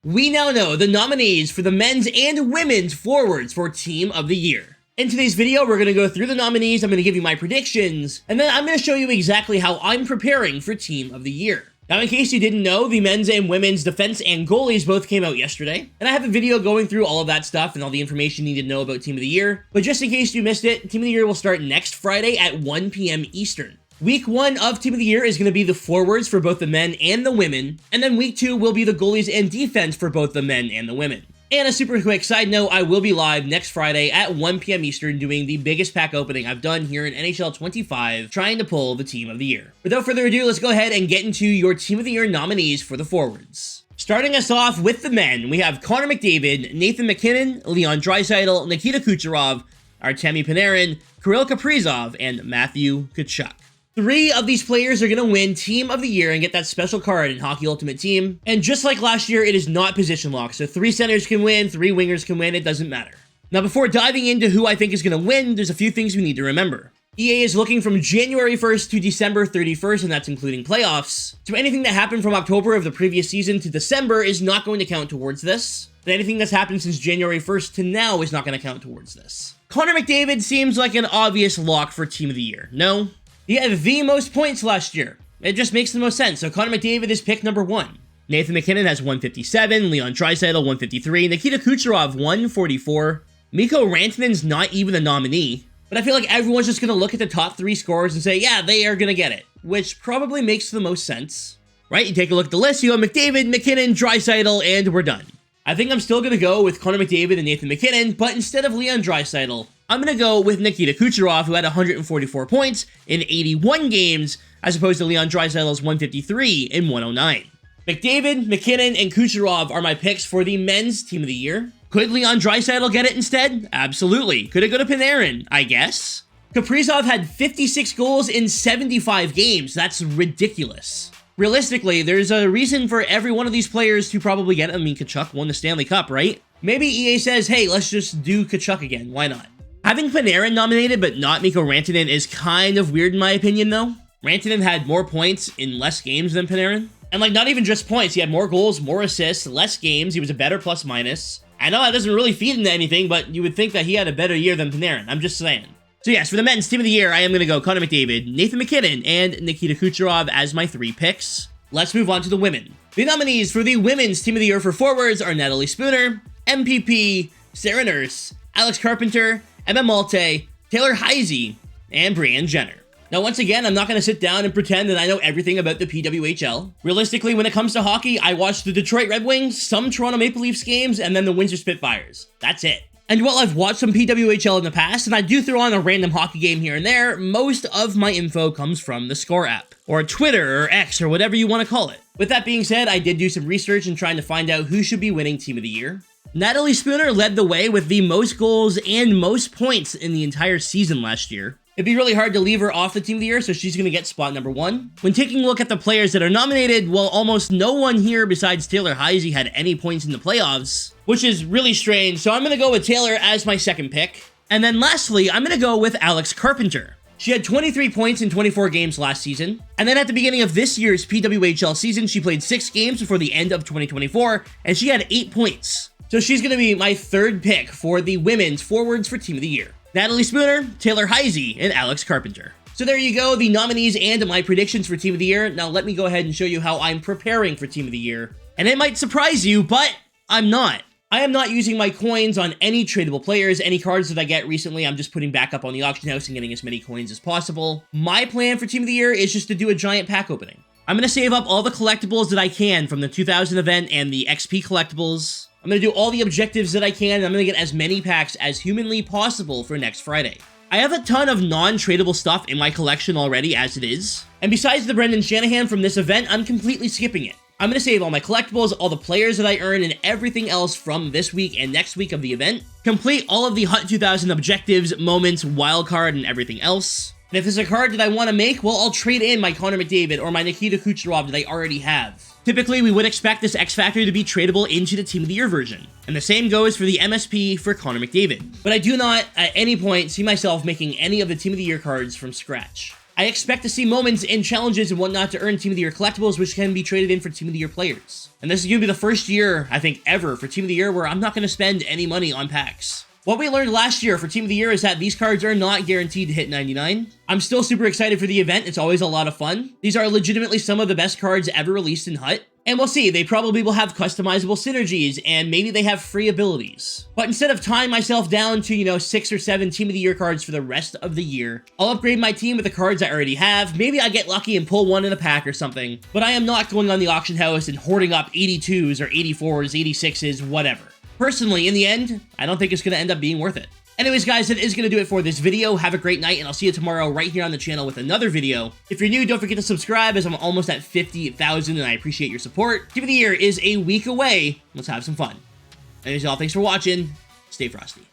We now know the nominees for the men's and women's forwards for Team of the Year. In today's video, we're going to go through the nominees, I'm going to give you my predictions, and then I'm going to show you exactly how I'm preparing for Team of the Year. Now, in case you didn't know, the men's and women's defense and goalies both came out yesterday, and I have a video going through all of that stuff and all the information you need to know about Team of the Year. But just in case you missed it, Team of the Year will start next Friday at 1 p.m. Eastern. Week 1 of Team of the Year is going to be the forwards for both the men and the women, and then Week 2 will be the goalies and defense for both the men and the women. And a super quick side note, I will be live next Friday at 1 p.m. Eastern doing the biggest pack opening I've done here in NHL 25, trying to pull the Team of the Year. Without further ado, let's go ahead and get into your Team of the Year nominees for the forwards. Starting us off with the men, we have Connor McDavid, Nathan MacKinnon, Leon Draisaitl, Nikita Kucherov, Artemi Panarin, Kirill Kaprizov, and Matthew Tkachuk. 3 of these players are going to win Team of the Year and get that special card in Hockey Ultimate Team. And just like last year, it is not position locked. So 3 centers can win, 3 wingers can win, it doesn't matter. Now, before diving into who I think is going to win, there's a few things we need to remember. EA is looking from January 1st to December 31st, and that's including playoffs. So anything that happened from October of the previous season to December is not going to count towards this. And anything that's happened since January 1st to now is not going to count towards this. Connor McDavid seems like an obvious lock for Team of the Year, no? He had the most points last year. It just makes the most sense. So Connor McDavid is pick number 1. Nathan MacKinnon has 157, Leon Draisaitl 153, Nikita Kucherov 144. Mikko Rantanen's not even a nominee, but I feel like everyone's just going to look at the top 3 scorers and say, yeah, they are going to get it, which probably makes the most sense, right? You take a look at the list, you go McDavid, MacKinnon, Draisaitl, and we're done. I think I'm still going to go with Connor McDavid and Nathan MacKinnon, but instead of Leon Draisaitl, I'm going to go with Nikita Kucherov, who had 144 points in 81 games, as opposed to Leon Draisaitl's 153 in 109. McDavid, MacKinnon, and Kucherov are my picks for the men's Team of the Year. Could Leon Draisaitl get it instead? Absolutely. Could it go to Panarin? I guess. Kaprizov had 56 goals in 75 games. That's ridiculous. Realistically, there's a reason for every one of these players to probably get it. I mean, Tkachuk won the Stanley Cup, right? Maybe EA says, hey, let's just do Tkachuk again. Why not? Having Panarin nominated but not Mikko Rantanen is kind of weird in my opinion, though. Rantanen had more points in less games than Panarin. And like, not even just points, he had more goals, more assists, less games, he was a better plus-minus. I know that doesn't really feed into anything, but you would think that he had a better year than Panarin, I'm just saying. So yes, for the men's Team of the Year, I am going to go Connor McDavid, Nathan MacKinnon, and Nikita Kucherov as my 3 picks. Let's move on to the women. The nominees for the women's Team of the Year for forwards are Natalie Spooner, MPP, Sarah Nurse, Alex Carpenter, Emma Malte, Taylor Heise, and Brianne Jenner. Now, once again, I'm not going to sit down and pretend that I know everything about the PWHL. Realistically, when it comes to hockey, I watch the Detroit Red Wings, some Toronto Maple Leafs games, and then the Windsor Spitfires. That's it. And while I've watched some PWHL in the past, and I do throw on a random hockey game here and there, most of my info comes from the Score app, or Twitter, or X, or whatever you want to call it. With that being said, I did do some research in trying to find out who should be winning Team of the Year. Natalie Spooner led the way with the most goals and most points in the entire season last year. It'd be really hard to leave her off the Team of the Year, so she's going to get spot number 1. When taking a look at the players that are nominated, well, almost no one here besides Taylor Heise had any points in the playoffs, which is really strange, so I'm going to go with Taylor as my 2nd pick. And then lastly, I'm going to go with Alex Carpenter. She had 23 points in 24 games last season, and then at the beginning of this year's PWHL season, she played 6 games before the end of 2024, and she had 8 points. So she's going to be my 3rd pick for the women's forwards for Team of the Year. Natalie Spooner, Taylor Heise, and Alex Carpenter. So there you go, the nominees and my predictions for Team of the Year. Now let me go ahead and show you how I'm preparing for Team of the Year. And it might surprise you, but I'm not. I am not using my coins on any tradable players. Any cards that I get recently, I'm just putting back up on the auction house and getting as many coins as possible. My plan for Team of the Year is just to do a giant pack opening. I'm going to save up all the collectibles that I can from the 2000 event and the XP collectibles. I'm going to do all the objectives that I can, and I'm going to get as many packs as humanly possible for next Friday. I have a ton of non-tradable stuff in my collection already as it is, and besides the Brendan Shanahan from this event, I'm completely skipping it. I'm going to save all my collectibles, all the players that I earn, and everything else from this week and next week of the event. Complete all of the Hut 2000 objectives, moments, wildcard, and everything else. And if there's a card that I want to make, well, I'll trade in my Connor McDavid or my Nikita Kucherov that I already have. Typically, we would expect this X Factor to be tradable into the Team of the Year version. And the same goes for the MSP for Connor McDavid. But I do not, at any point, see myself making any of the Team of the Year cards from scratch. I expect to see moments and challenges and whatnot to earn Team of the Year collectibles, which can be traded in for Team of the Year players. And this is going to be the first year, I think, ever for Team of the Year where I'm not going to spend any money on packs. What we learned last year for Team of the Year is that these cards are not guaranteed to hit 99. I'm still super excited for the event. It's always a lot of fun. These are legitimately some of the best cards ever released in HUT. And we'll see, they probably will have customizable synergies, and maybe they have free abilities. But instead of tying myself down to, 6 or 7 Team of the Year cards for the rest of the year, I'll upgrade my team with the cards I already have. Maybe I get lucky and pull one in a pack or something. But I am not going on the auction house and hoarding up 82s or 84s, 86s, whatever. Personally, in the end, I don't think it's going to end up being worth it. Anyways, guys, that is going to do it for this video. Have a great night, and I'll see you tomorrow right here on the channel with another video. If you're new, don't forget to subscribe, as I'm almost at 50,000, and I appreciate your support. Team of the Year is a week away. Let's have some fun. Anyways, y'all, thanks for watching. Stay frosty.